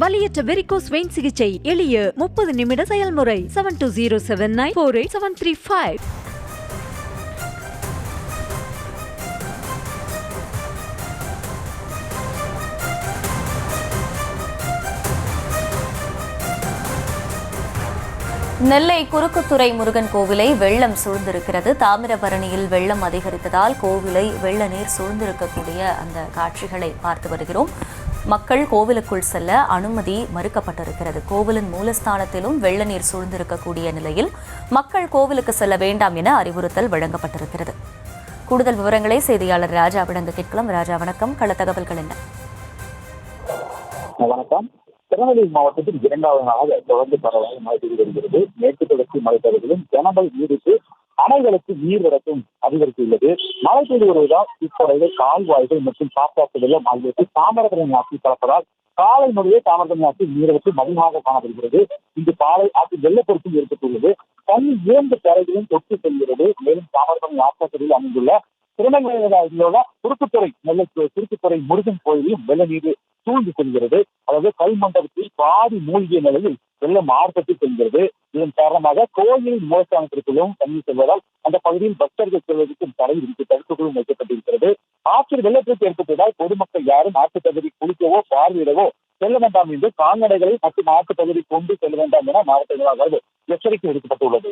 வலியற்ற varicose vein சிகிச்சை எளிய 30 நிமிட செயல்முறை. 7207948735. நெல்லை குறுக்குத்துறை முருகன் கோவிலை வெள்ளம் சூழ்ந்திருக்கிறது. தாமிரபரணியில் வெள்ளம் அதிகரித்ததால் கோவிலை வெள்ள நீர் சூழ்ந்திருக்கக்கூடிய அந்த காட்சிகளை பார்த்து வருகிறோம். மக்கள் கோவிலுக்குள் செல்ல அனுமதி மறுக்கப்பட்டிருக்கிறது. கோவிலின் மூலஸ்தானத்திலும் வெள்ள நீர் சூழ்ந்திருக்கக்கூடிய நிலையில் மக்கள் கோவிலுக்கு செல்ல வேண்டாம் என அறிவுறுத்தல் வழங்கப்பட்டிருக்கிறது. கூடுதல் விவரங்களை செய்தியாளர் ராஜா வழங்க கேட்கலாம். ராஜா, வணக்கம். கள தகவல்கள் என்ன? வணக்கம். திருநெல்வேலி மாவட்டத்தில் 2வது நாளாக தொடர்ந்து பரவலாக மழை பெய்து வருகிறது. மேற்கு தொடர்ச்சி மலைப்பகுதிகளிலும் கனமழை நீடித்து அணைகளுக்கு நீர்வரத்தும் அதிகரித்துள்ளது. மழை பெய்து வருவதால் இப்பொழுது கால்வாய்கள் மற்றும் காப்பாற்று வெள்ளம் ஆகியவற்றை தாமிரபரணி ஆற்றில் கலப்பதால் காலை முதலே தாமிரபரணி ஆற்றில் நீர்வரத்து அதிகமாக காணப்படுகிறது. இங்கு பாலை ஆற்றில் வெள்ளப்பெருக்கும் ஏற்பட்டுள்ளது. தண்ணி 2 கரைகளிலும் தொட்டு செல்கிறது. மேலும் தாமிரபரணி ஆற்றத்தில் அமைந்துள்ள திருநெல்வேலியிலுள்ள குறுக்குத்துறை முருகன் கோயிலையும் வெள்ள நீர் சூழ்ந்து செல்கிறது. அதாவது கல் மண்டபத்தில் பாதி மூழ்கிய நிலையில் வெள்ளம் ஆர்ப்பட்டு செல்கிறது. இதன் காரணமாக கோயிலின் மூலஸ்தானத்திற்குள்ளும் தண்ணீர் செல்வதால் அந்த பகுதியில் பக்தர்கள் செல்வதற்கும் தடை விதித்து தடுப்புகளும் வைக்கப்பட்டிருக்கிறது. ஆற்றில் வெள்ளப்பெருக்கு ஏற்பட்டதால் பொதுமக்கள் யாரும் ஆற்றுப் பகுதி குளிக்கவோ பார்வையிடவோ செல்ல வேண்டாம் என்று கால்நடைகளை மற்றும் ஆற்றுப் பகுதி கொண்டு செல்ல வேண்டாம் என மாவட்ட நிர்வாகம் எச்சரிக்கை விடுக்கப்பட்டுள்ளது.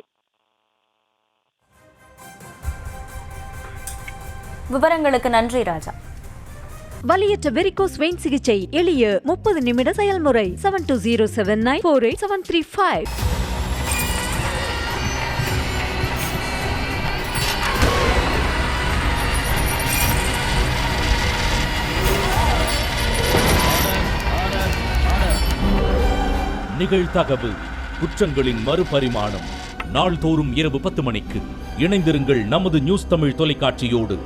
விவரங்களுக்கு நன்றி ராஜா. வலியற்ற வெரிகோஸ் வெயின் சிகிச்சை எளிய 30 நிமிட செயல்முறை. 7207948735. நிகழ்தகவு குற்றங்களின் மறுபரிமாணம். நாள்தோறும் இரவு 10 மணிக்கு இணைந்திருங்கள் நமது நியூஸ் தமிழ் தொலைக்காட்சியோடு.